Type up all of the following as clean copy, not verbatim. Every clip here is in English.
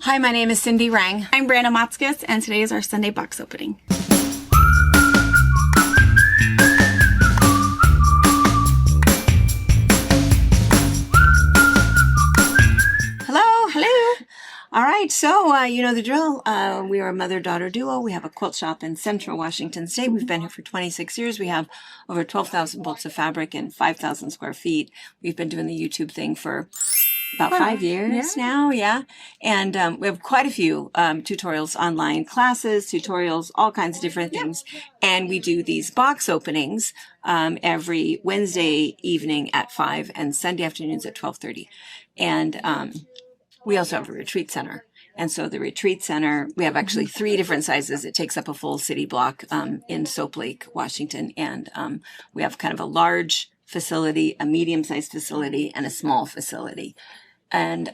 Hi, my name is Cindy Rang. I'm Brandon Motzkus, and today is our Sunday box opening. Hello. All right, so you know the drill. We are a mother-daughter duo. We have a quilt shop in Central Washington State. We've been here for 26 years. We have over 12,000 bolts of fabric and 5,000 square feet. We've been doing the YouTube thing for about 5 years now, and we have quite a few tutorials online, classes, tutorials, all kinds of different things. And we do these box openings every Wednesday evening at 5 and Sunday afternoons at 12:30. And we also have a retreat center. And so the retreat center, we have actually 3 different sizes. It takes up a full city block in Soap Lake, Washington. And we have kind of a large facility, a medium-sized facility, and a small facility. And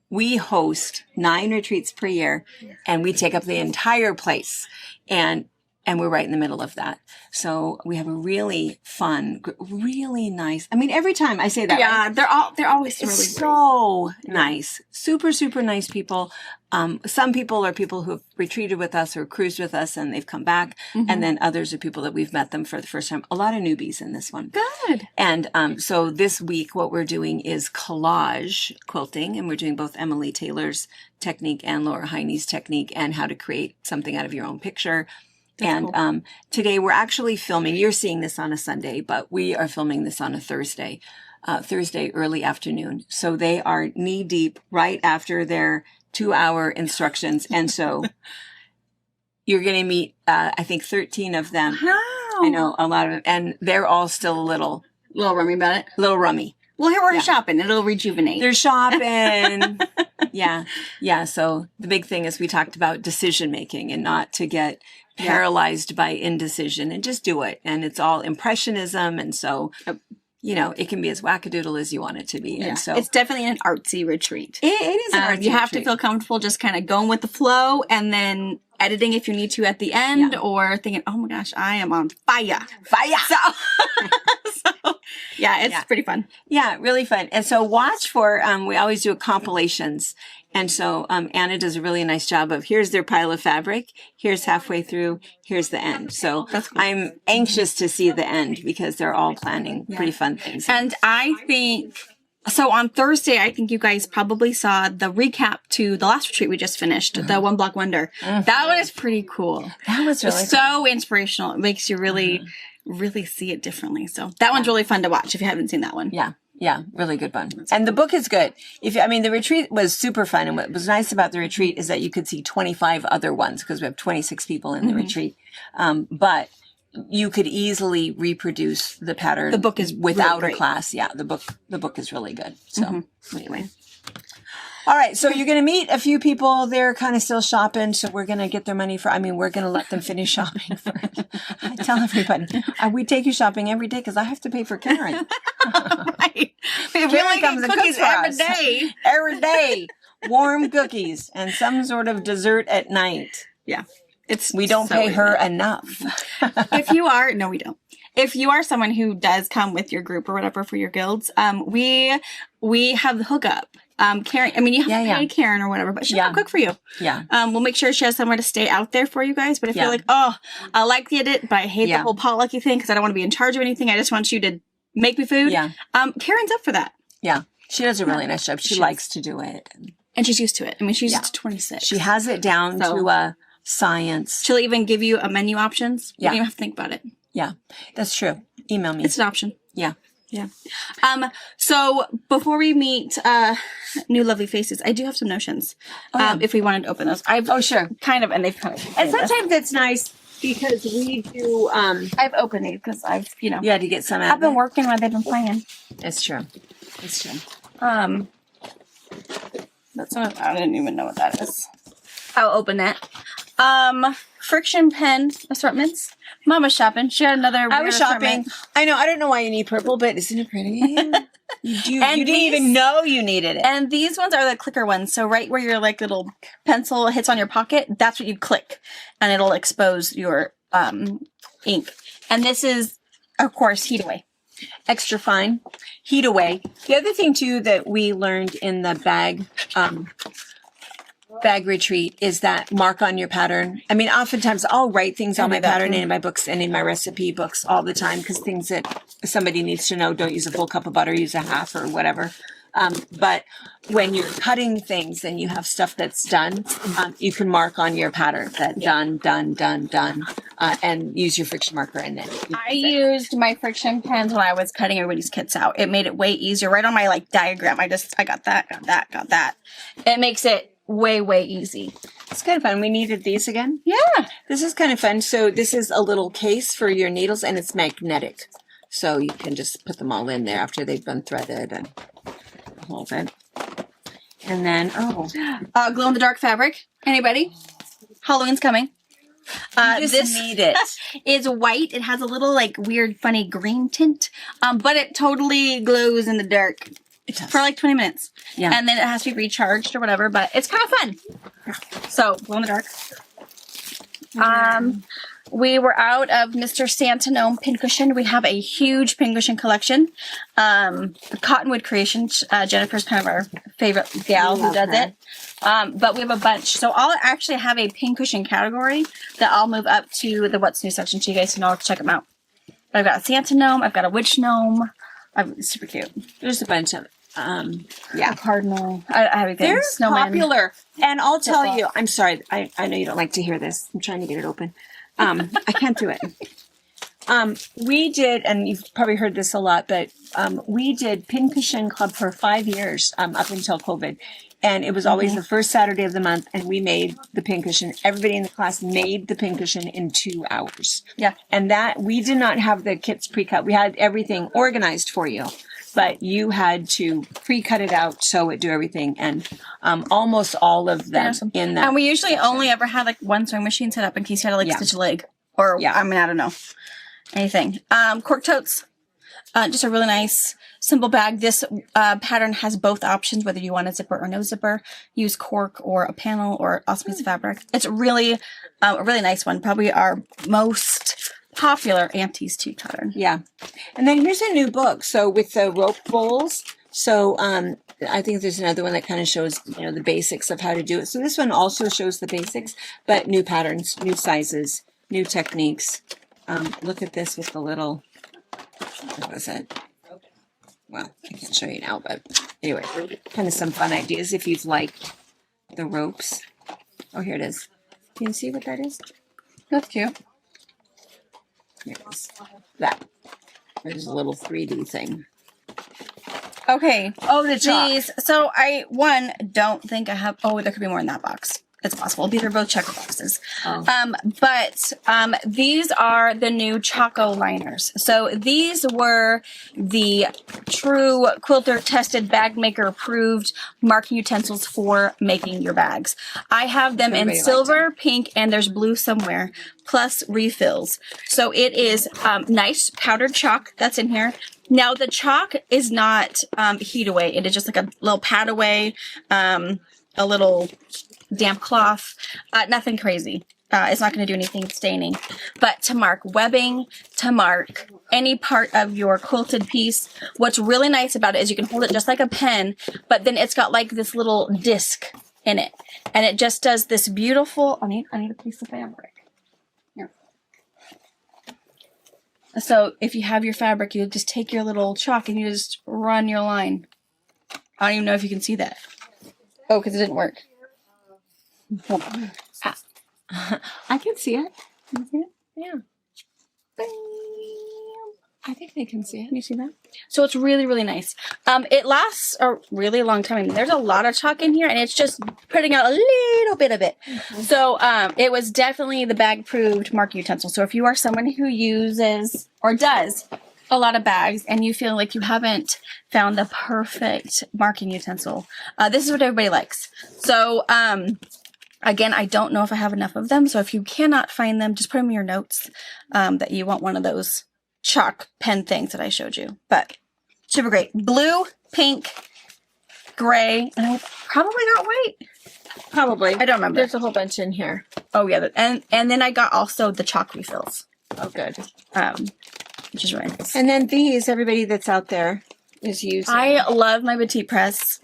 we host 9 retreats per year, and we take up the entire place. And we're right in the middle of that. So we have a really fun, really nice. I mean, every time I say that, Yeah, right? they're always It's really so nice. Super, super nice people. Some people are people who have retreated with us or cruised with us and they've come back. And then others are people that we've met them for the first time. A lot of newbies in this one. good. And so this week, what we're doing is collage quilting, and we're doing both Emily Taylor's technique and Laura Heine's technique, and how to create something out of your own picture. That's And today we're actually filming. You're seeing this on a Sunday, but we are filming this on a Thursday early afternoon. So they are knee deep right after their 2-hour instructions. And so you're going to meet, I think, 13 of them. Wow. I know a lot of them, and they're all still a little Rummy about it. rummy. Well, here we're shopping. It'll rejuvenate. They're shopping. Yeah. So the big thing is we talked about decision making and not to get paralyzed by indecision, and just do it. And it's all impressionism. And so, you know, it can be as wackadoodle as you want it to be. Yeah. And so It's definitely an artsy retreat. it is an artsy You have to retreat. feel comfortable just kind of going with the flow, and then editing if you need to at the end, or thinking, oh my gosh, I am on fire. So yeah, it's pretty fun. Yeah, really fun. And so watch for, we always do compilations. And so Anna does a really nice job of, here's their pile of fabric, here's halfway through, here's the end. So That's cool. I'm anxious to see the end because they're all planning pretty fun things. And I think, so on Thursday, I think you guys probably saw the recap to the last retreat we just finished, the One Block Wonder. That one is pretty cool. That was really It's so inspirational. It makes you really, really see it differently. So that one's really fun to watch if you haven't seen that one. Yeah, really good one. And the book is good. The retreat was super fun. And what was nice about the retreat is that you could see 25 other ones because we have 26 people in the retreat. But you could easily reproduce the pattern. The book is without really a class. Yeah, the book is really good. So anyway. All right, so you're going to meet a few people. They're kind of still shopping, so we're going to get their money we're going to let them finish shopping first. I tell everybody, we take you shopping every day because I have to pay for Karen. Right. Karen comes and cookies cooks for every us. day. Every day. Warm cookies and some sort of dessert at night. Yeah. We don't so pay her easy. enough. If you are, no, we don't. If you are someone who does come with your group or whatever for your guilds, we have the hookup. Karen, I mean, you have to pay Karen or whatever, but she'll cook for you. Yeah. We'll make sure she has somewhere to stay out there for you guys. But if you're like, oh, I like the edit, but I hate the whole potlucky thing because I don't want to be in charge of anything. I just want you to make me food. Yeah. Karen's up for that. Yeah. She does a really nice job. She likes to do it. And she's used to it. I mean, she's used to 26. She has it down to a science. She'll even give you a menu options. You don't even have to think about it. Yeah, that's true. Email me. It's an option. Yeah. Yeah. So before we meet new lovely faces, I do have some notions. If we wanted to open those. Sure. Kind of, and they've kind of. And sometimes it's nice because we do, I've opened these because I've, you had to get some out. I've been working while they've been playing. It's true. It's true. That's not, I didn't even know what that is. I'll open that. Friction pen assortments. Mama's shopping. She had another. I was shopping. Assortment. I know. I don't know why you need purple, but isn't it pretty? You didn't even know you needed it. And these ones are the clicker ones. So right where your like little pencil hits on your pocket, that's what you click, and it'll expose your ink. And this is, of course, heat away. Extra fine, heat away. The other thing too that we learned in the bag bag retreat is that mark on your pattern. I mean, oftentimes I'll write things on my pattern and in my books and in my recipe books all the time because things that somebody needs to know, don't use a full cup of butter, use a half or whatever. But when you're cutting things and you have stuff that's done, you can mark on your pattern that done, and use your friction marker. And then I used my friction pens when I was cutting everybody's kits out. It made it way easier. Right on my like diagram, I got that. It makes it way easy. It's kind of fun. We needed these again. Yeah. This is kind of fun. So this is a little case for your needles and it's magnetic. So you can just put them all in there after they've been threaded and hold it. And then, glow in the dark fabric. Anybody? Halloween's coming. This need it. is white. It has a little like weird funny green tint. But it totally glows in the dark for like 20 minutes. Yeah. And then it has to be recharged or whatever, but it's kind of fun. So glow in the dark. We were out of Mr. Santanome pincushion. We have a huge pincushion collection. Cottonwood Creations. Jennifer's kind of our favorite gal who does it. But we have a bunch. So I'll actually have a pincushion category that I'll move up to the What's New section so you guys can all check them out. But I've got a Santa gnome. I've got a witch gnome. It's super cute. There's a bunch of A cardinal. I have everything. They're Snowman. popular. And I'll tell you, I'm sorry. I know you don't like to hear this. I'm trying to get it open. I can't do it. We did, and you've probably heard this a lot, but we did Pincushion Club for 5 years up until COVID. And it was always the first Saturday of the month, and we made the pincushion. Everybody in the class made the pincushion in 2 hours. Yeah. And that, we did not have the kits pre-cut. We had everything organized for you. But you had to pre-cut it out, sew it, do everything, and almost all of them in that. And we usually only ever had like one sewing machine set up in case you had to like stitch a leg or I mean I don't know anything. Cork totes, just a really nice simple bag. This pattern has both options, whether you want a zipper or no zipper. Use cork or a panel or awesome piece of fabric. It's really a really nice one. Probably our most popular Auntie's Tea pattern. Yeah. And then here's a new book. So with the rope bowls. So I think there's another one that kind of shows, the basics of how to do it. So this one also shows the basics, but new patterns, new sizes, new techniques. Look at this with the little, what was it? Well, I can't show you now, but anyway, kind of some fun ideas if you'd like the ropes. Oh, here it is. Can you see what that is? That's cute. Here it is. That. There's a little 3D thing. Okay. Oh, the chalk. These. So don't think I have. Oh, there could be more in that box. It's possible. These are both checker boxes. Oh. But these are the new Choco liners. So these were the true quilter tested, bag maker approved marking utensils for making your bags. I have them in silver, pink, and there's blue somewhere, plus refills. So it is nice powdered chalk that's in here. Now the chalk is not heat away. It is just like a little pat away, a little damp cloth, nothing crazy. It's not going to do anything staining, but to mark webbing, to mark any part of your quilted piece. What's really nice about it is you can hold it just like a pen, but then it's got like this little disc in it, and it just does this beautiful. I need a piece of fabric. Here. So if you have your fabric, you just take your little chalk and you just run your line. I don't even know if you can see that. Oh, because it didn't work. I can see it. Can you see it? Yeah. I think they can see it. Can you see that? So it's really, really nice. It lasts a really long time. I mean, there's a lot of chalk in here, and it's just putting out a little bit of it. Mm-hmm. So it was definitely the bag-proved marking utensil. So if you are someone who uses or does a lot of bags and you feel like you haven't found the perfect marking utensil, this is what everybody likes. So again, I don't know if I have enough of them. So if you cannot find them, just put them in your notes that you want one of those chalk pen things that I showed you. But super great. Blue, pink, gray, and I probably got white. Probably. I don't remember. There's a whole bunch in here. Oh yeah, and then I got also the chalk refills. Oh, good. Which is really nice. And then these, everybody that's out there is using. I love my Petite Press.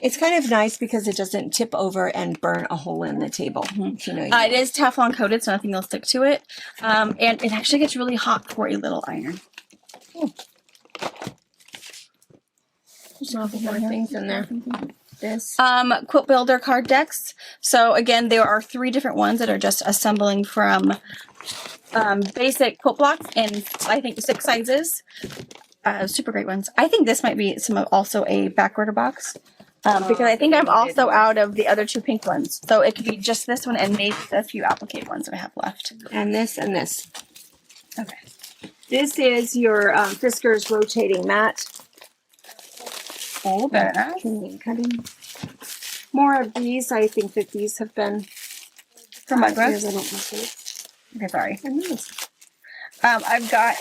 It's kind of nice because it doesn't tip over and burn a hole in the table. You know, It is Teflon coated, so nothing will stick to it. And it actually gets really hot for a little iron. There's a couple more things in there. This. Quilt Builder card decks. So again, there are 3 different ones that are just assembling from basic quilt blocks in, I think, 6 sizes. Super great ones. I think this might be also a backorder box. Because I think I'm also out of the other 2 pink ones. So it could be just this one and maybe a few applique ones that I have left. And this and this. Okay. This is your Fiskars rotating mat. Oh, there. Cutting. More of these. I think that these have been For my here's books. a little bit. Okay, sorry. And these. I've got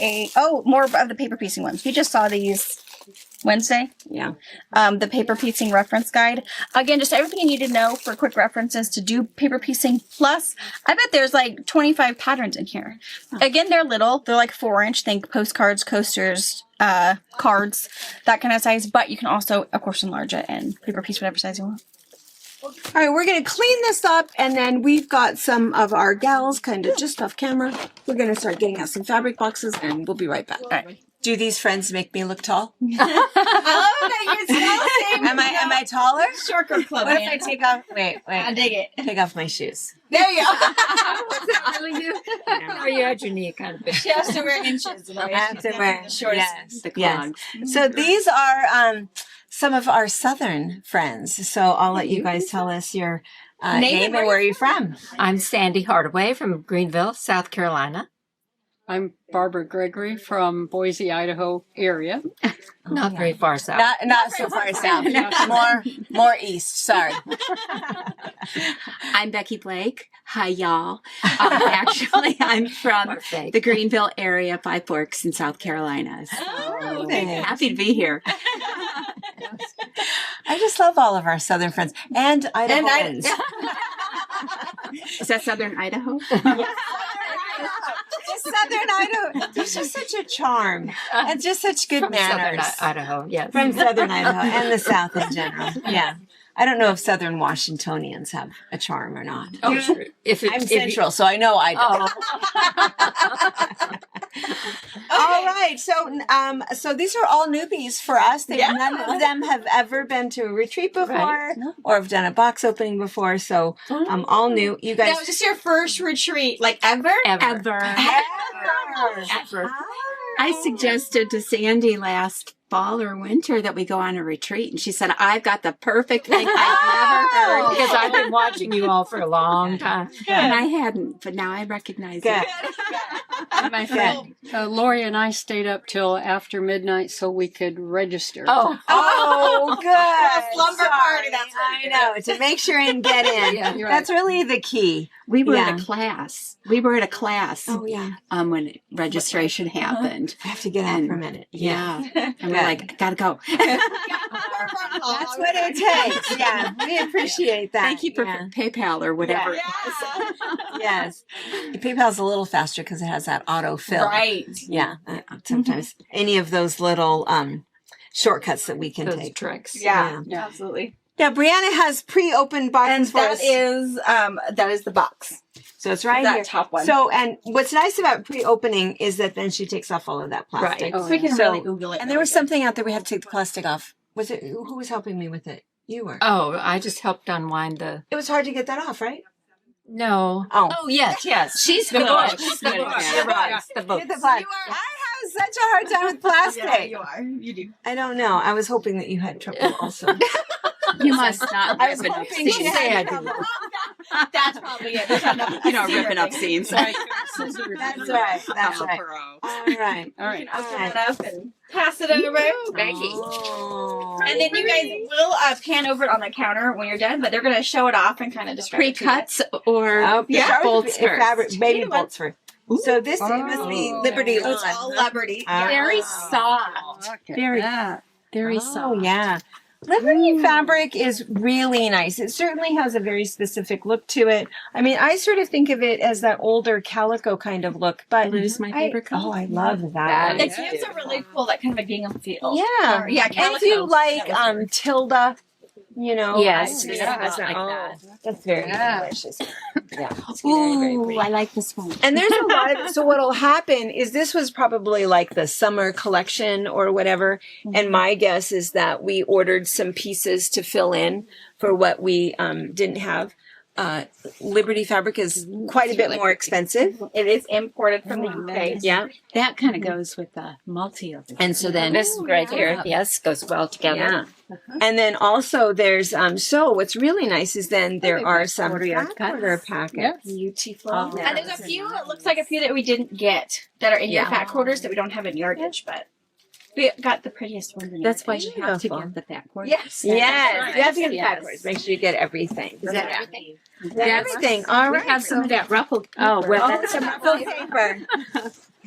more of the paper piecing ones. We just saw these Wednesday. Yeah. The paper piecing reference guide. Again, just everything you need to know for quick references to do paper piecing. Plus, I bet there's like 25 patterns in here. Again, they're little. They're like 4-inch. Think postcards, coasters, cards, that kind of size. But you can also, of course, enlarge it and paper piece whatever size you want. All right, we're going to clean this up, and then we've got some of our gals kind of just off camera. We're going to start getting out some fabric boxes, and we'll be right back. All right. Do these friends make me look tall? Am I taller? Short girl club. What if I take off? Wait. I dig it. Take off my shoes. There you go. Was it really you? Or you had your knee kind of big. She has to wear inches. I have to wear short. The clogs. So these are some of our southern friends. So I'll let you guys tell us your name and where you're from. I'm Sandy Hardaway from Greenville, South Carolina. I'm Barbara Gregory from Boise, Idaho area. Not very far south. Not so far south. More east. Sorry. I'm Becky Blake. Hi, y'all. Actually, I'm from Perfect. the Greenville area, Five Forks in South Carolina. So happy to be here. I just love all of our southern friends and Idahoans. Is that Southern Idaho? Southern Idaho. There's just such a charm and just such good From manners. Southern Idaho, yes. From Southern Idaho and the South in general. Yeah. I don't know if Southern Washingtonians have a charm or not. Oh, sure. I'm Central, so I know I don't. All right. So these are all newbies for us. None of them have ever been to a retreat before Right. or have done a box opening before. So all new. You guys. Now, is this your first retreat, like ever? Ever. Ever. I suggested to Sandy last fall or winter that we go on a retreat, and she said, I've got the perfect thing I've never heard. Because I've been watching you all for a long time. And I hadn't, but now I recognize Good. it. My friend. Lori and I stayed up till after midnight so we could register. Oh, Oh, good. Slumber party, that's what I know, to make sure and get in. Yeah, you're That's really the key. We were Yeah. at a class. We were at a class yeah. when registration happened. I have to get out for a minute. Yeah. And we're like, gotta go. That's what it takes. Yeah. We appreciate that. Thank you for Yeah. PayPal or whatever. Yes. PayPal's a little faster because it has that auto fill. Right. Yeah. Sometimes any of those little shortcuts that we can those take. tricks. Yeah, absolutely. Yeah, Brianna has pre-opened boxes And for us. that is the box. So it's right that here. top one. So, and what's nice about pre-opening is that then she takes off all of that plastic. Right. So we can So- really Google it. And there was something out there we had to take the plastic off. Was it, who was helping me with it? You were. Oh, I just helped unwind the. It was hard to get that off, right? No. Oh. Oh, yes. She's The good. books. She's The good. books. Yeah. The books. The books. Get the plastic. I have such a hard time with plastic. Yeah, you are. You do. I don't know. I was hoping that you had trouble also. You must not I was rip enough hoping she seams. had Sad. trouble. That's probably it. There's enough- You don't rip enough seams. That's right. That's right. All right. All right. All Open right. it up and pass it over. Becky. Oh. And then you guys will pan over it on the counter when you're done, but they're going to show it off and kind of describe it to you. Pre-cuts or Yeah. bolts first. Fabric, baby Either one. bolts first. So this it must be Liberty So it's Lawn. all Liberty. Very Oh, soft. look at Very, that. very Oh, soft. yeah. Liberty fabric is really nice. It certainly has a very specific look to it. I mean, I sort of think of it as that older calico kind of look, but Blue's my favorite color. Oh, I love that. That It is gives a really cool, that kind of a gingham feel. Yeah. Or, yeah, And if you calico. like That was Tilda you know. Yes, I- yeah, it's like that. That's very Yeah. delicious. Yeah. It's very, very Ooh, pretty. I like this one. And there's a lot of, so what'll happen is this was probably like the summer collection or whatever. And my guess is that we ordered some pieces to fill in for what we didn't have. Liberty fabric is quite a bit more expensive. It is imported from the UK. Yeah. That kind of goes with the multi of it. And so then, This right here, yes, goes well together. yeah. And then also there's, so what's really nice is then there are some Order fat quarter packets. Beautiful. Oh, yeah. And there's a few, it looks like a few that we didn't get that are in your Yeah. fat quarters that we don't have in yardage, but we got the prettiest ones in That's yardage. why you have to Beautiful. get the fat quarter. Yes. Yes. You have to get the Yes. fat quarters. Make sure you get everything. Is that everything? Everything. All We right. have some of that ruffled. Oh, paper. well, Oh, some ruffled paper.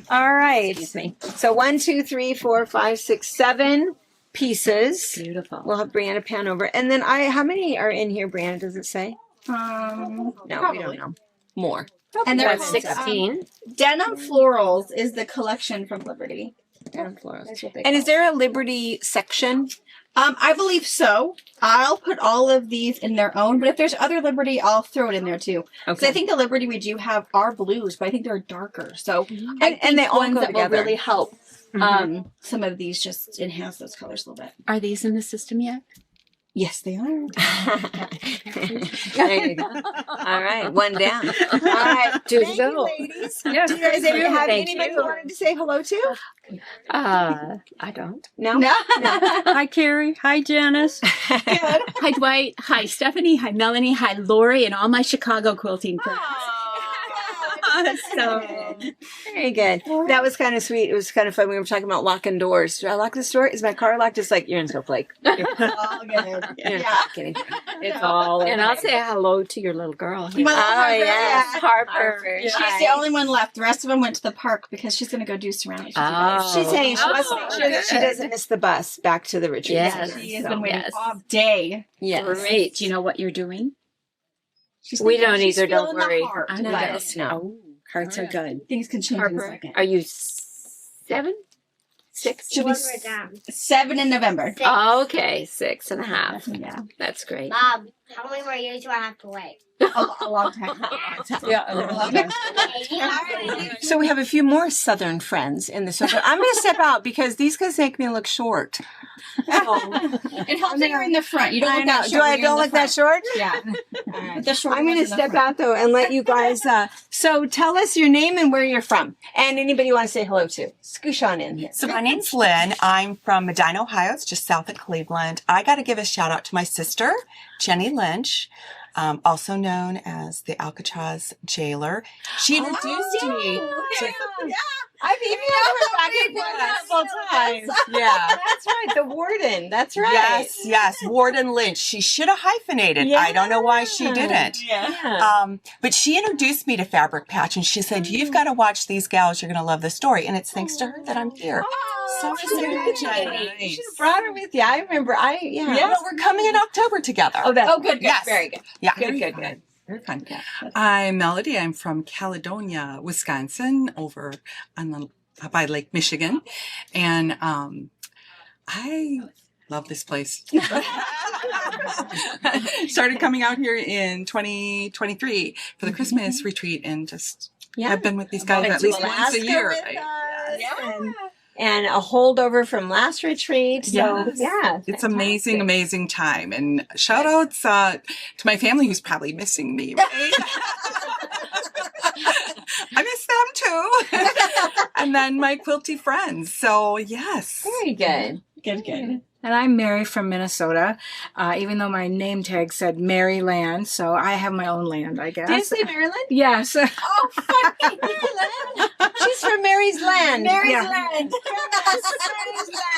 All right. So 1, 2, 3, 4, 5, 6, 7 pieces. Beautiful. We'll have Brianna pan over. And then how many are in here, Brianna? Does it say? Um, No, we don't know. More. and More there's than 16. Denim Florals is the collection from Liberty. Denim florals. That's what they And call is there a Liberty section? I believe so. I'll put all of these in their own, but if there's other Liberty, I'll throw it in there too. Because I think the Liberty we do have are blues, but I think they're darker. So I think and they all ones go that together. will really help. Some of these just enhance those colors a little bit. Are these in the system yet? Yes, they are. There you go. All right, one down. All right, Do thank go. you, ladies. Yes, Do you guys ever have thank anybody you. you wanted to say hello to? I don't. No. No. Hi, Carrie. Hi, Janice. Hi, Dwight. Hi, Stephanie. Hi, Melanie. Hi, Lori, and all my Chicago quilting friends. So very good. That was kind of sweet. It was kind of fun. We were talking about locking doors. Did I lock this door? Is my car locked? It's like, you're in Snowflake. All good. You're not kidding. It's all And I'll okay. say hello to your little girl. My Here. little Oh, Harper, yes. yeah. Harper. She's the only one left. The rest of them went to the park because she's going to go do ceramics. with you guys. Oh. She's saying she wants to make sure that she good. doesn't miss the bus back to the retreat. Yes. center. She has So, been waiting yes. all day. yes. Great. Do you know what you're doing? She's We thinking don't she's either, don't feeling the worry. heart. I know. Let us know. Oh, hearts are good. Things can change in a Harper, second. are you 7? 6? She'll be 7 in November. Okay, 6.5. Yeah. That's great. Mom, how many more years do I have to wait? A long time. So we have a few more Southern friends in the circle. I'm going to step out because these guys make me look short. It helps that you're in the front. You don't I look know. that Do short. I when you're don't in look the that short? front. Yeah. But the short I'm going to ones in the step front. out though and let you guys. So tell us your name and where you're from, and anybody you want to say hello to. Scoosh on in here. So my name's Lynn. I'm from Medina, Ohio. It's just south of Cleveland. I got to give a shout out to my sister, Jenny Lynch, also known as the Alcatraz jailer. She introduced me to. I've emailed her back and forth a couple times. Yeah. That's right, the warden. That's right. Yes. Warden Lynch. She should have hyphenated. I don't know why she didn't. Yeah. But she introduced me to Fabric Patch, and she said, "You've got to watch these gals. You're going to love the story." And it's thanks to her that I'm here. So You should have brought her with you. I remember. Yeah, we're coming in October together. Oh, that's Good. Yes. Very good. Yeah. good. Very fun. I'm Melody. I'm from Caledonia, Wisconsin, over on the by Lake Michigan, and I love this place. Started coming out here in 2023 for the Christmas retreat, and just I've been with these guys Went at to least once Alaska a year. with us, and a holdover from last retreat. So Yes. It's amazing, amazing time. And shout outs to my family who's probably missing me, right? I miss them too. And then my quilty friends. So yes. very good. Good. And I'm Mary from Minnesota, even though my name tag said Maryland, so I have my own land, I guess. Did you say Maryland? Yes. Oh, funny. Maryland. She's from Mary's Land. Mary's Yeah. Land.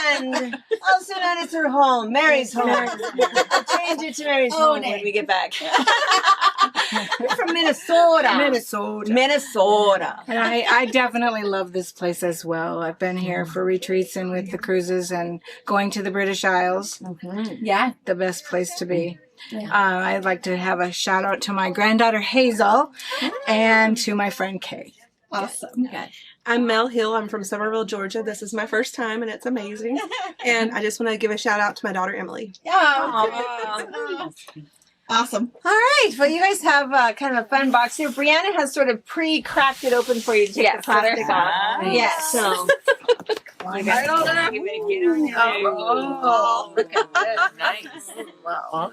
Mary's Land. Also known as her home. Mary's home. I'll change it to Mary's home when we get back. You're from Minnesota. Minnesota. And I definitely love this place as well. I've been here for retreats and with the cruises and going to the British Isles. Yeah. The best place to be. I'd like to have a shout out to my granddaughter Hazel and to my friend Kay. Awesome. I'm Mel Hill. I'm from Somerville, Georgia. This is my first time, and it's amazing. And I just want to give a shout out to my daughter Emily. Awesome. All right. Well, you guys have kind of a fun box here. Brianna has sort of pre-cracked it open for you to take the plastic off. Yes. So. Look at that. Nice.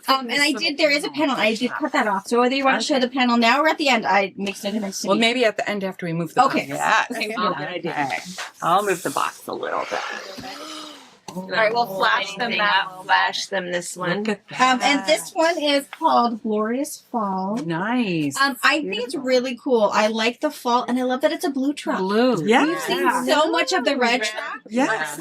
And I did. There is a panel. I did cut that off. So whether you want to show the panel now or at the end, I mixed it in. Well, maybe at the end after we move the Okay. box. Okay. I'll move the box a little bit. All right, we'll flash them that. Flash them this one. Look at that. And this one is called Glorious Fall. Nice. I think it's really cool. I like the fall, and I love that it's a blue truck. Blue. Yeah. We've seen so much of the red truck. Yes.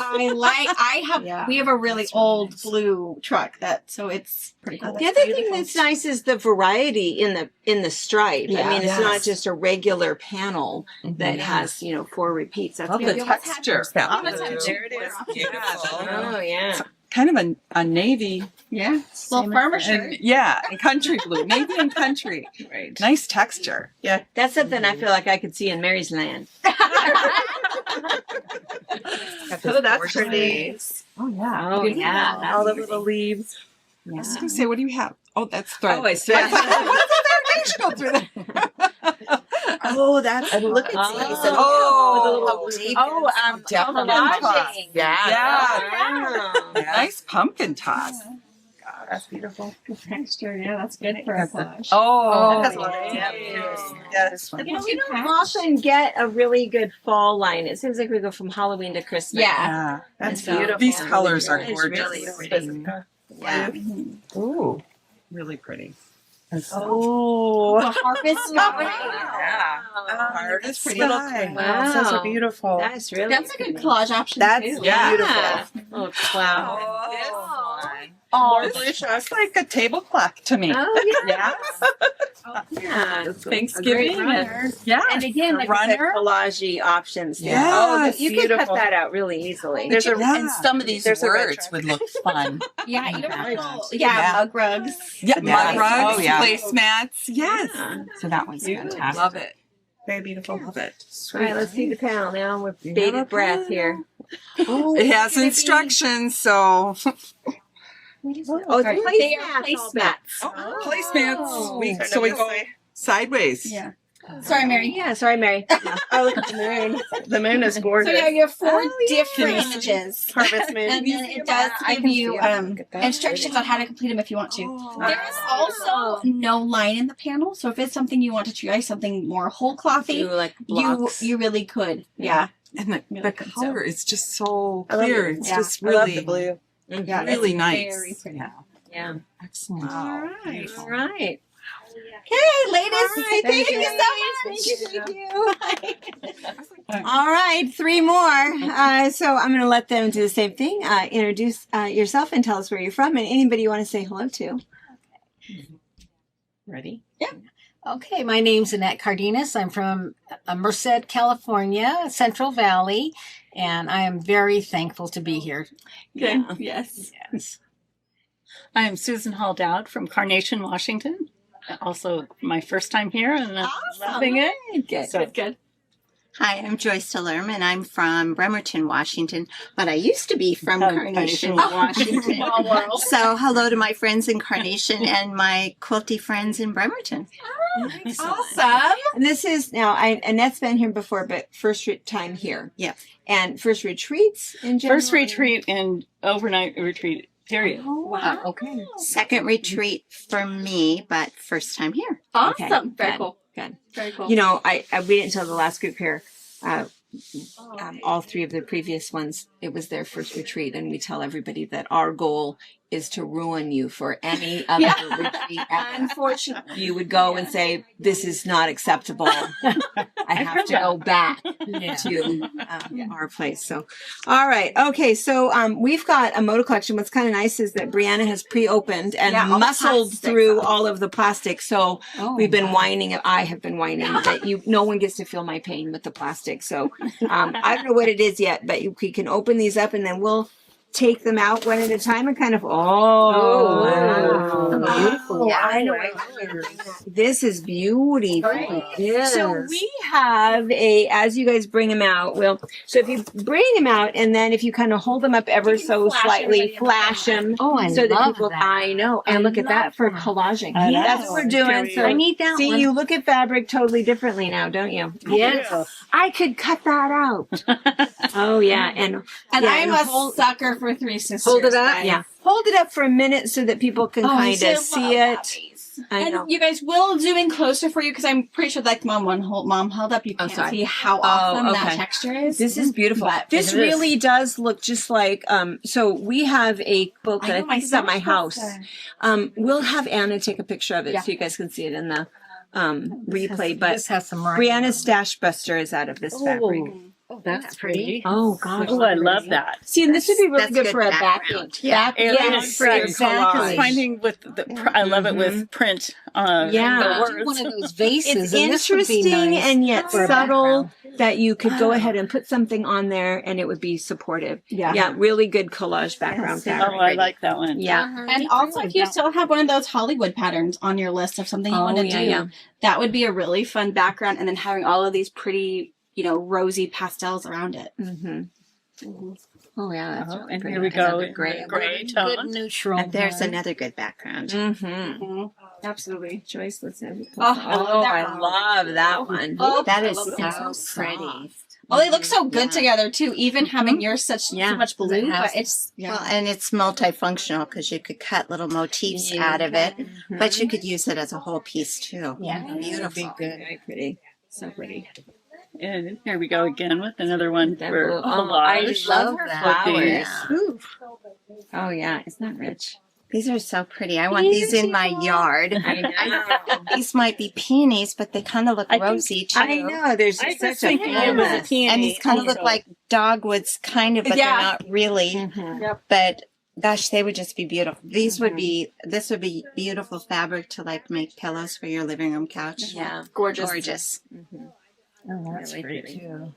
We have a really old blue truck so it's pretty cool. The other thing that's nice is the variety in the stripe. I mean, it's not just a regular panel that has 4 repeats. That's Love the really texture. There it is. Beautiful. Oh yeah. Kind of a navy. Yeah. Well, farmer shirt. And, and country blue. Navy and country. Right. Nice texture. Yeah, that's something I feel like I could see in Mary's Land. Oh, that's pretty. Oh, yeah. Oh yeah. All the little leaves. I was going to say, what do you have? Oh, that's thread. Oh, it's thread. Go through that. Oh, that's look at Oh. these. Definitely. Yeah. Wow. Nice pumpkin toss. That's beautiful. Texture, yeah, that's good for a collage. Oh, That's what yes. We don't often get a really good fall line. It seems like we go from Halloween to Christmas. Yeah. That's So, beautiful. These colors are It's gorgeous. really pretty. Yeah. Ooh, really pretty. Oh, the harvest moon. Harvest Pretty. sky. Wow. Those are beautiful. That's really That's a good collage option That's too. beautiful. Oh, cloud. Oh, this looks like a tablecloth to me. Oh, Yeah. yeah. Thanksgiving. Yeah. And again, like I said, Runner. collage options. there. Yes, Oh, you could cut beautiful. that out really easily. There's a And some of these There's a red words truck. would look fun. Yeah, you Yeah. yeah, mug rugs. Yeah, Yes. mug rugs, Oh, yeah. placemats. Yes. So that one's fantastic. Love it. very beautiful. Love it. All right, let's see the panel now with bated breath here. It has instructions, so Oh, it's They are placemats. placemats. So we go sideways. Yeah. Sorry, Mary. Yeah, sorry, Mary. Oh, look at the moon. The moon is So gorgeous. yeah, you have 4 Oh, yeah. different images. Harvest moon. And then it does give you instructions on how to complete them if you want to. There is also no line in the panel, so if it's something you want to try something more whole clothy, Do like blocks. you really could. Yeah. And the Really good, color is just so I love clear. it. It's Yeah. just I love the really, blue. Yeah, really it's nice. very pretty. Yeah. Yeah. Excellent. All right. Okay, ladies. right, Thank you so much. All right, 3 more. So I'm going to let them do the same thing. Introduce yourself and tell us where you're from and anybody you want to say hello to. Ready? Okay, my name's Annette Cardenas. I'm from Merced, California, Central Valley, and I am very thankful to be here. Good. Yes. I am Susan Hall Dowd from Carnation, Washington. Also, my first time here, and I'm loving it. Good. So, Good. Hi, I'm Joyce Delerm, and I'm from Bremerton, Washington, but I used to be from Carnation, Washington. So hello to my friends in Carnation and my quilty friends in Bremerton. Awesome. And this is now, Annette's been here before, but first time here. Yeah. And first retreats in general. first retreat and overnight retreat, period. Oh, wow. Okay. Second retreat for me, but first time here. Okay. Awesome. Very Good. cool. Good. Very cool. You know, we didn't tell the last group here. All 3 of the previous ones, it was their first retreat, and we tell everybody that our goal is to ruin you for any other retreat. Unfortunately. You would go and say, "This is not acceptable. I have to go back to our place." So, all right, okay. So, we've got a motor collection. What's kind of nice is that Brianna has pre-opened and Yeah, all the muscled plastic through stuff. all of the plastic. So we've been whining. I have been whining that no one gets to feel my pain with the plastic. So I don't know what it is yet, but we can open these up and then we'll take them out one at a time and kind of, Beautiful. I know. This is beautiful. So we have as you guys bring them out, so if you bring them out and then if you kind of hold them up ever so slightly, flash them. Oh, I so that love people, that. I know. And look at that for collaging. I know. That's what we're doing. Very So I need that see, one. you look at fabric totally differently now, don't you? Yes. I could cut that out. Oh yeah, and And yeah, I'm and a hold- sucker for Three Sisters. Hold it up. guys. yeah, hold it up for a minute so that people can Oh, I kind so of see love it. that piece. I And know. you guys will zoom in closer for you because I'm pretty sure like mom held up. You Oh, can't sorry. see how awesome okay. that texture is. This is beautiful. But This it is. really does look just like so we have a quilt that I, know, think is at my son's house. there. We'll have Anna take a picture of it Yeah. so you guys can see it in the replay. But This has some writing. Brianna's Stash Buster is out of this fabric. Oh, that's pretty. Oh gosh. Oh, I love that. See, and this would be really That's good good for a background. backing. Yeah. Yes, Right. exactly. I was finding with I love it with print. Yeah. the Do words. one of those vases. It's and this would be interesting nice and yet for a subtle background. that you could go ahead and put something on there and it would be supportive. Yeah. Yeah, really good collage background Yes. fabric. Oh, I like that one. Yeah. And also, if you still have one of those Hollywood patterns on your list of something you Oh, want to yeah, do, yeah. that would be a really fun background. And then having all of these pretty, rosy pastels around it. Mm-hmm. Oh yeah, that's Oh, really and pretty. here we That's go. a gray. Gray Good tone. neutral. And there's one. another good background. Mm-hmm. Absolutely. Joyce, let's have it. Oh, I love that I one. love that one. Oh, That I is love so it. pretty. Oh, they look so good Yeah. together too. Even having yours so much blue, but it's Well, and it's multifunctional because you could cut little motifs out of it, but you could use it as a whole piece too. Yeah. Beautiful. Very pretty. So pretty. And here we go again with another one That for blue. Oh, I collage. love her that. flowers. Ooh, Oh yeah, isn't that rich? these are so pretty. I want these in my yard. I know. These might be peonies, but they kind of look I think- rosy too. I know. There's I just was such a thinking it was a fullness. peony. And these kind of look also. like dogwoods, kind of, but Yeah. they're not really. Mhm. But gosh, they would just be beautiful. These would be. This would be beautiful fabric to like make pillows for your living room couch. Yeah. gorgeous. Gorgeous. Oh, that's Really pretty pretty. too.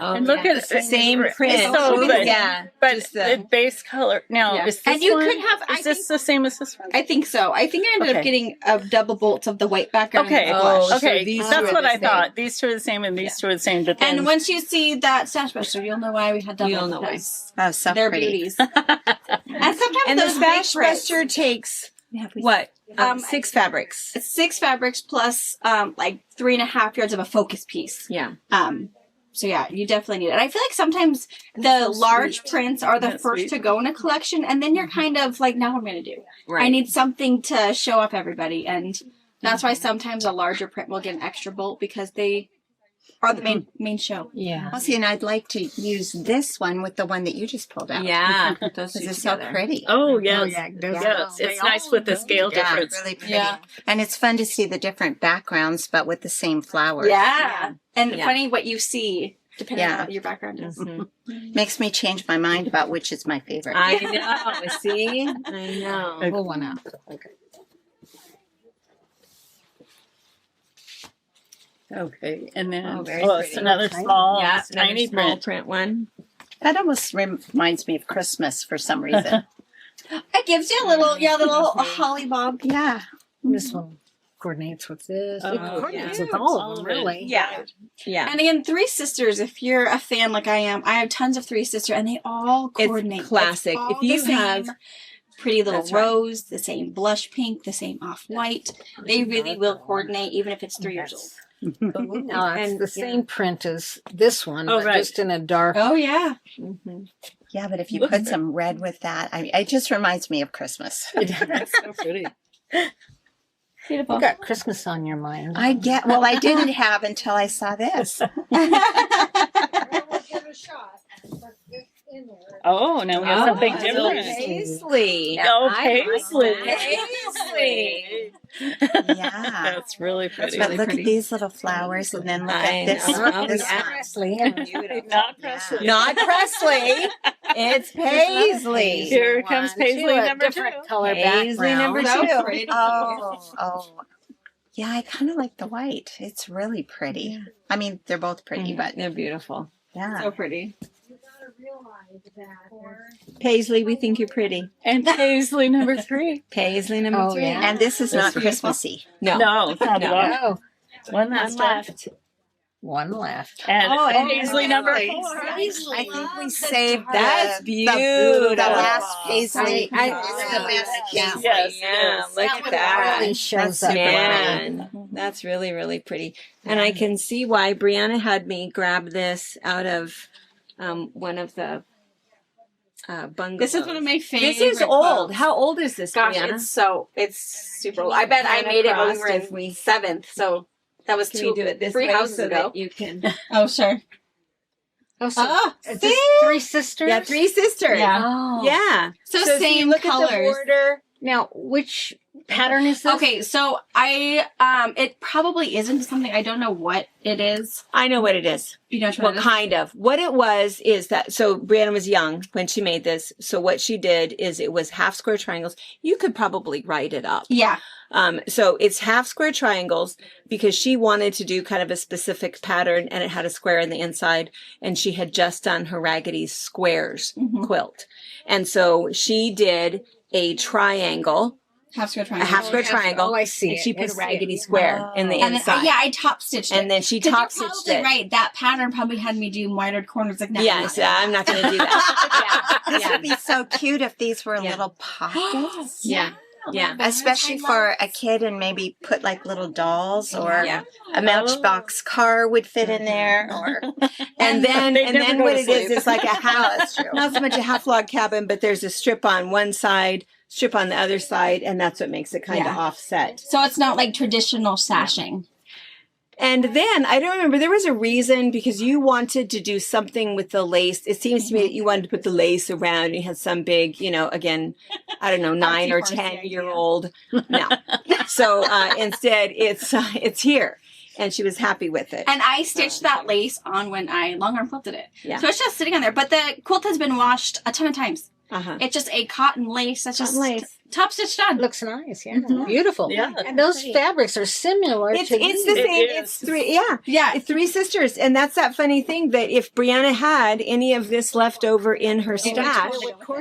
Oh, And look yeah. at the same print. It's so good. Yeah. But just the base color. Now, Yeah. is this And you one, could have- I Is this the same as this one? I think so. I think I ended up Okay. getting a double bolts of the white background. Okay. And the blush. so Okay. these That's two what are I the thought. These two are the same, and these two are the same. But then, And once you see that Stash Buster, you'll know why we had double. You'll know why. because Oh, so they're pretty. beauties. And sometimes And the those Stash big prints- Buster takes what? 6 fabrics. It's 6 fabrics plus like 3.5 yards of a focus piece. Yeah. So yeah, you definitely need it. And I feel like sometimes the large prints are the That's first sweet. to go in a collection, and then you're kind of like, now what am I gonna do? Right. I need something to show off everybody, and that's why sometimes a larger print will get an extra bolt because they are the main show. Yeah. Well, see, and I'd like to use this one with the one that you just pulled out. Yeah. Put those two Because it's so together. pretty. oh yes, Oh, yeah, it does. yes, They it's nice all with the go scale Yeah, difference. really pretty. Yeah. And it's fun to see the different backgrounds, but with the same flowers. Yeah. And Yeah. funny what you see depending Yeah. on what your background is. Mhm. Makes me change my mind about which is my favorite. I know. See? I know. Pull one out. Okay, and then Oh, very it's pretty. another small, Yeah. another tiny small print. print one. That almost reminds me of Christmas for some reason. It gives you a little holly bob. Yeah. This one coordinates with this. It Oh, coordinates yeah. with all of All them, of it. really. Yeah. Yeah. And again, Three Sisters, if you're a fan like I am, I have tons of Three Sisters and they all coordinate. It's classic. all If you the same have pretty little That's right. rose, the same blush pink, the same off white, they really will coordinate even if it's 3 years old. No, it's And- the same print as this one, Oh, but right. just in a dark. Oh yeah. Mhm. Yeah, but if you Look put at some red with that, it just reminds me of Christmas. That's so pretty. Beautiful. You got Christmas on your mind. I didn't have until I saw this. Oh, now we have something Oh, different. Paisley. Oh, I like Paisley. Paisley. Yeah. That's really pretty. But look pretty. at these little flowers and then look I at this. know. this Yeah. one. Presley. Not Presley. Not Presley. It's Paisley. Here comes Paisley a number different 2. color Paisley number background. two. pretty. Oh. Yeah, I kind of like the white. It's really pretty. I mean, they're both pretty, but They're beautiful. yeah. So pretty. Paisley, we think you're pretty. And Paisley number 3. Paisley number Oh, 3. yeah. And this is not beautiful. Christmassy. No. No, it's not at all. Oh, One left. one left. And, Oh, and and Paisley number 4. I think we saved That's the beautiful. last Paisley. I- is the best Paisley. Yes, Yeah, yes. look at that. Really shows That's up. man. That's really, really pretty. And I can see why Brianna had me grab this out of one of the bungalows. This is one of my favorite. This is old. quotes. How old is this, Gosh, Brianna? it's super old. I bet I Kinda made it when we crossed were if in we- 7th, so that was Can you do it this 3 way houses so ago. that you can? Oh, sure. Oh, so Oh, is see? this 3 sisters? Yeah, 3 sisters. Yeah. Oh. Yeah. So see, same look at the colors. border. Now, which pattern is this? Okay, so it probably isn't something, I don't know what it is. I know what it is. You know Well, kind of. What it was is that, so Brianna was young when she made this. So what she did is it was half square triangles. You could probably write it up. Yeah. So it's half square triangles because she wanted to do kind of a specific pattern and it had a square in the inside and she had just done her Raggedy Squares quilt. And so she did a triangle, Half square a triangle. half square triangle. Oh, I see And it. she I put a see Raggedy it. Square in the And then, inside. I top stitched it. And then she 'Cause top you're stitched probably it. right. That pattern probably had me do mitered corners like that. Yes, I'm not going to do that. This would be so cute if these were Yeah. little pockets. Yeah. Yeah. Especially for a kid and maybe put like little dolls or Yeah. a Matchbox car would fit in there or And then, They and never then go what to it is, sleep. it's like a house, not so much a half log cabin, but there's a strip on one side, strip on the other side, and that's what makes it kind of Yeah. offset. So it's not like traditional sashing. And then I don't remember, there was a reason because you wanted to do something with the lace. It seems to me that you wanted to put the lace around and you had some big, you know, again, I don't know, 9 or 10-year-old. No. So instead it's here. And she was happy with it. And I stitched that lace on when I long arm quilted it. Yeah. So it's just sitting on there. But the quilt has been washed a ton of times. Uh-huh. It's just a cotton lace that's just Cotton lace. top stitched on. Looks nice, yeah. Beautiful. Yeah. And those fabrics are similar It's to the these. same. It It's is. 3. Yeah. Yeah. It's 3 sisters. And that's that funny thing that if Brianna had any of this left over in her stash,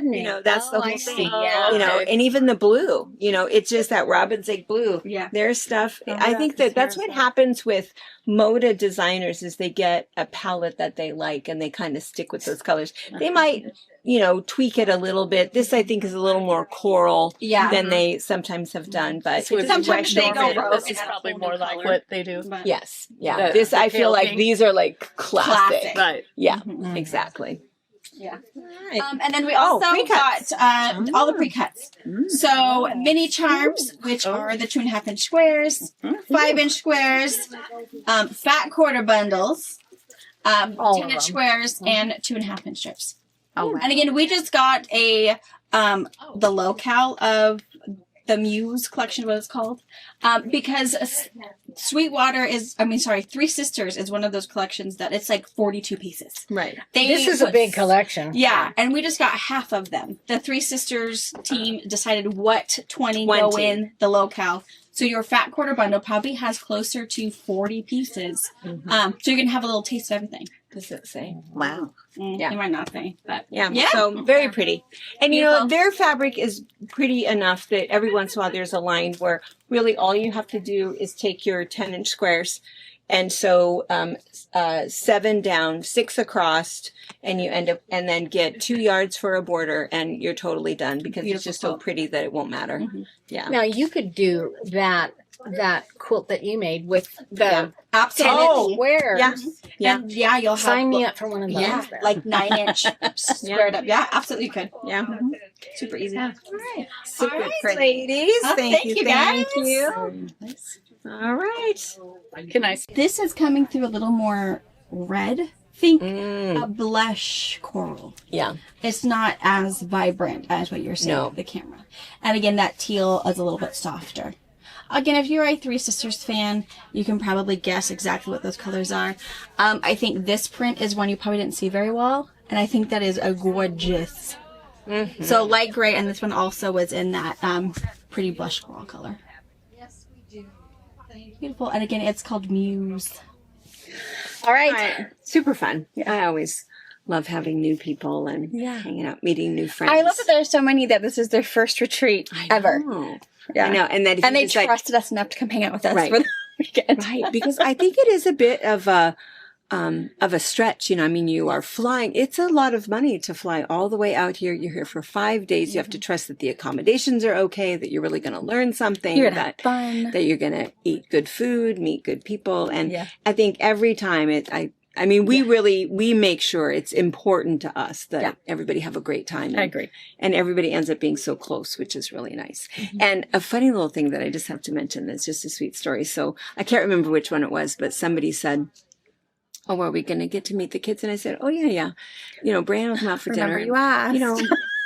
you know, that's the Oh, whole I thing. see. Yeah. You know, and even the blue, you know, it's just that Robin's egg blue. Yeah. There's stuff. I think that's what happens with Moda designers is they get a palette that they like and they kind of stick with those colors. They might, you know, tweak it a little bit. This I think is a little more coral Yeah. than they sometimes have done, but So Sometimes they go rogue. This is probably more like what they do. But- yes, yeah. The- This the I feel pale like pink. these are like classic. Classic. Right. Yeah, exactly. Yeah. Right. And then we Oh, also pre-cuts. got all the pre-cuts. So mini charms, which are the 2.5-inch squares, 5-inch squares, fat quarter bundles, All of 10-inch them. squares, and 2.5-inch strips. Oh, wow. And again, we just got a the locale of the Muse collection, what it's called, because Sweetwater is, Three Sisters is one of those collections that it's like 42 pieces. Right. This is a big collection. Yeah, and we just got half of them. The Three Sisters team decided what 20 go 20. in the locale. So your fat quarter bundle probably has closer to 40 pieces. So you can have a little taste of everything. Does it say? Wow. Yeah. You might not say, but Yeah. Yeah. So very pretty. And you know, Beautiful. their fabric is pretty enough that every once in a while there's a line where really all you have to do is take your 10-inch squares. And so 7 down, 6 across, and you end up, and then get 2 yards for a border, and you're totally done because it's Beautiful just so quilt. pretty that it won't matter. Yeah. Now you could do that quilt that you made with the absolutely. 10-inch squares. Yeah. Yeah. And yeah, you'll have Sign me up for one of those. Yeah, there. like 9-inch squared up. Yeah, absolutely could. Yeah. Super easy. Yeah. All right. Super All right, pretty. ladies. Thank you, guys. thank you. All right. Can I? This is coming through a little more red. Think Mm. a blush coral. Yeah. It's not as vibrant as what you're seeing No. with the camera. And again, that teal is a little bit softer. Again, if you're a Three Sisters fan, you can probably guess exactly what those colors are. I think this print is one you probably didn't see very well. And I think that is a gorgeous. So light gray, and this one also was in that pretty blush coral color. Beautiful. And again, it's called Muse. All right. Super fun. I always love having new people and hanging out, meeting new friends. I love that there's so many that this is their first retreat ever. I know. And that if And you they decide- trusted us enough to come hang out with us Right. for the weekend. Right, because I think it is a bit of a stretch. You know, I mean, you are flying. It's a lot of money to fly all the way out here. You're here for 5 days. You have to trust that the accommodations are okay, that you're really going to learn something, You're gonna have that fun. that you're going to eat good food, meet good people, and I think every time I mean, we make sure it's important to us that everybody have a great time. I agree. And everybody ends up being so close, which is really nice. And a funny little thing that I just have to mention that's just a sweet story. So I can't remember which one it was, but somebody said, "Oh, are we going to get to meet the kids?" And I said, "Oh, yeah. You know, Brianna will come out for Remember dinner. you asked. You know,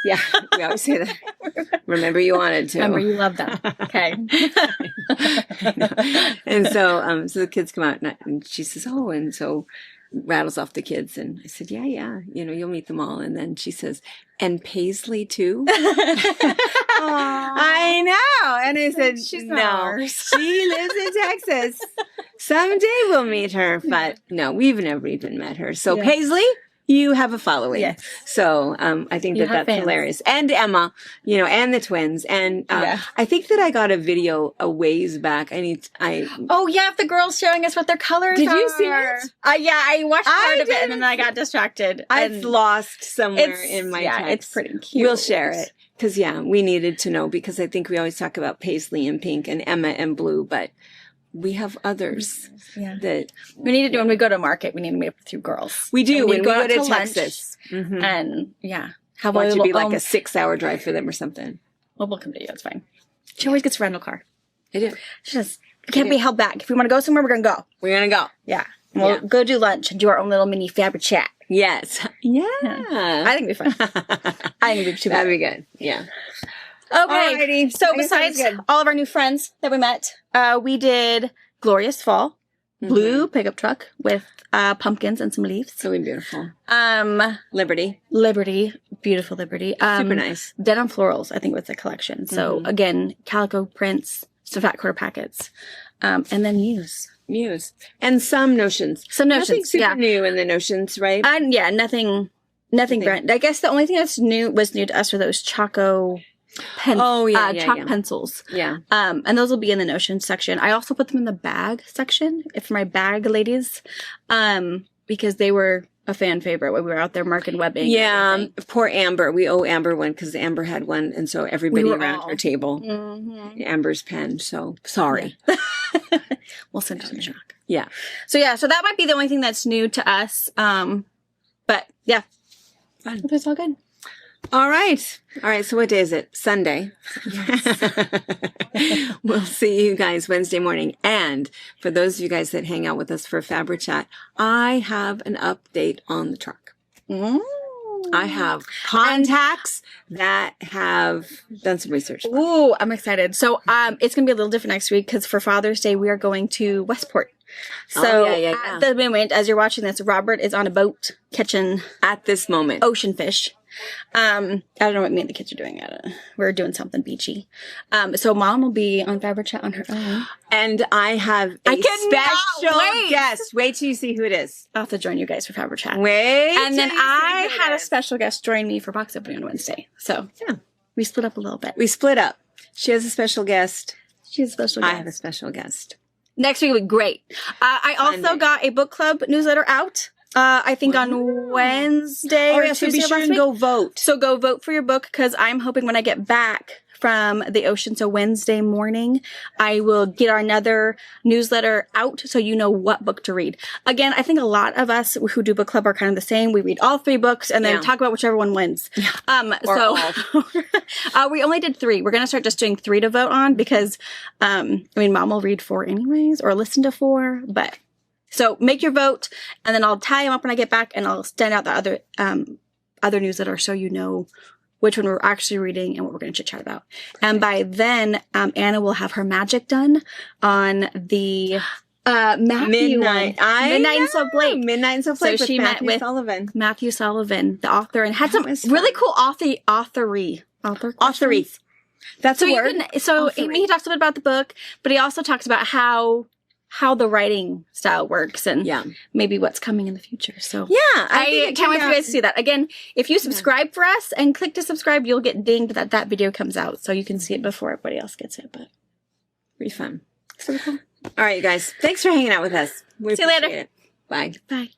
yeah, we always say that. Remember you wanted to. Remember you love them. Okay. And so, so the kids come out and she says, "Oh," and so rattles off the kids. And I said, yeah, you know, you'll meet them all. And then she says, "And Paisley too?" I know. And I said, She's not "No, ours." she lives in Texas. Someday we'll meet her." But no, we've never even met her. So Paisley, you have a following. Yes. So I think You that have that's fans. hilarious. And Emma, you know, and the twins. And I think that I got a video a ways back. Oh yeah, the girls showing us what their colors Did are. you see it? Yeah, I watched part of it and didn't then I got distracted. I've And lost somewhere it's- in my yeah, text. it's pretty cute. We'll share it. Because, we needed to know because I think we always talk about Paisley and pink and Emma and blue, but we have others that we need to do when we go to market. We need to meet up with you girls. we do And when we go out to lunch Texas. Mm-hmm. and have Want a to little be like a 6-hour drive for them or something. Well, we'll come to you. It's fine. She always gets a rental car. I do. She just can't be held back. If we want to go somewhere, we're gonna go. We're going to go. Yeah. And we'll go do lunch and do our own little mini fabric chat. Yes. Yeah. I think it'd be fun. I think it'd be too bad. That'd be good. Yeah. Okay. Alrighty. So I guess that was besides good. all of our new friends that we met, we did Glorious Fall, blue pickup truck with pumpkins and some leaves. Really beautiful. Liberty, beautiful Liberty. Super nice. Denim Florals, I think was the collection. So again, calico prints, some fat quarter packets, and then Muse. And some notions. Nothing super yeah. new in the notions, right? And yeah, nothing brand. I guess the only thing that's new to us were those Choco chalk pencils. Yeah. And those will be in the Notion section. I also put them in the bag section for my bag ladies, because they were a fan favorite when we were out there market webbing. Yeah. Poor Amber. We owe Amber one because Amber had one. And so everybody around her table, Amber's pen. So sorry. We'll send it to Jacques. Yeah. So that might be the only thing that's new to us. But yeah. Fun. It's all good. All right. So what day is it? Sunday. We'll see you guys Wednesday morning. And for those of you guys that hang out with us for Fabric Chat, I have an update on the truck. I have contacts that have done some research. Ooh, I'm excited. So it's going to be a little different next week because for Father's Day, we are going to Westport. So at the moment, as you're watching this, Robert is on a boat catching at this moment ocean fish. I don't know what me and the kids are doing. We're doing something beachy. So Mom will be on Fabric Chat on her own. And I have a special guest. Wait till you see who it is. I'll have to join you guys for Fabric Chat. And then I had a special guest join me for box opening on Wednesday. So we split up a little bit. We split up. She has a special guest. She has a special guest. I have a special guest. Next week will be great. I also got a book club newsletter out. I think on Wednesday or Tuesday so be sure and go vote. So go vote for your book because I'm hoping when I get back from the ocean, so Wednesday morning, I will get another newsletter out so you know what book to read. Again, I think a lot of us who do book club are kind of the same. We read all 3 books and then talk about whichever one wins. We only did 3. We're going to start just doing 3 to vote on because, Mom will read 4 anyways or listen to 4, but so make your vote, and then I'll tie them up when I get back, and I'll send out the other newsletter so you know which one we're actually reading and what we're going to chit chat about. And by then, Anna will have her magic done on the Matthew Midnight. Midnight and So Blake. Midnight and So Blake. So she met with Matthew Sullivan, the author, and had some really cool authory. That's a word. He talks a bit about the book, but he also talks about how how the writing style works and Yeah. maybe what's coming in the future. So Yeah, I can't wait for you guys to see that. Again, if you subscribe for us and click to subscribe, you'll get dinged that video comes out, so you can see it before everybody else gets it. But Pretty fun. so cool. All right, you guys. Thanks for hanging out with us. We See you later. appreciate it. Bye. Bye.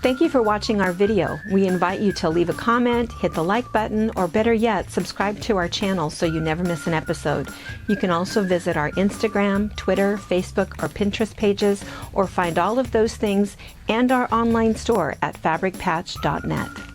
Thank you for watching our video. We invite you to leave a comment, hit the like button, or better yet, subscribe to our channel so you never miss an episode. You can also visit our Instagram, Twitter, Facebook, or Pinterest pages, or find all of those things and our online store at fabricpatch.net.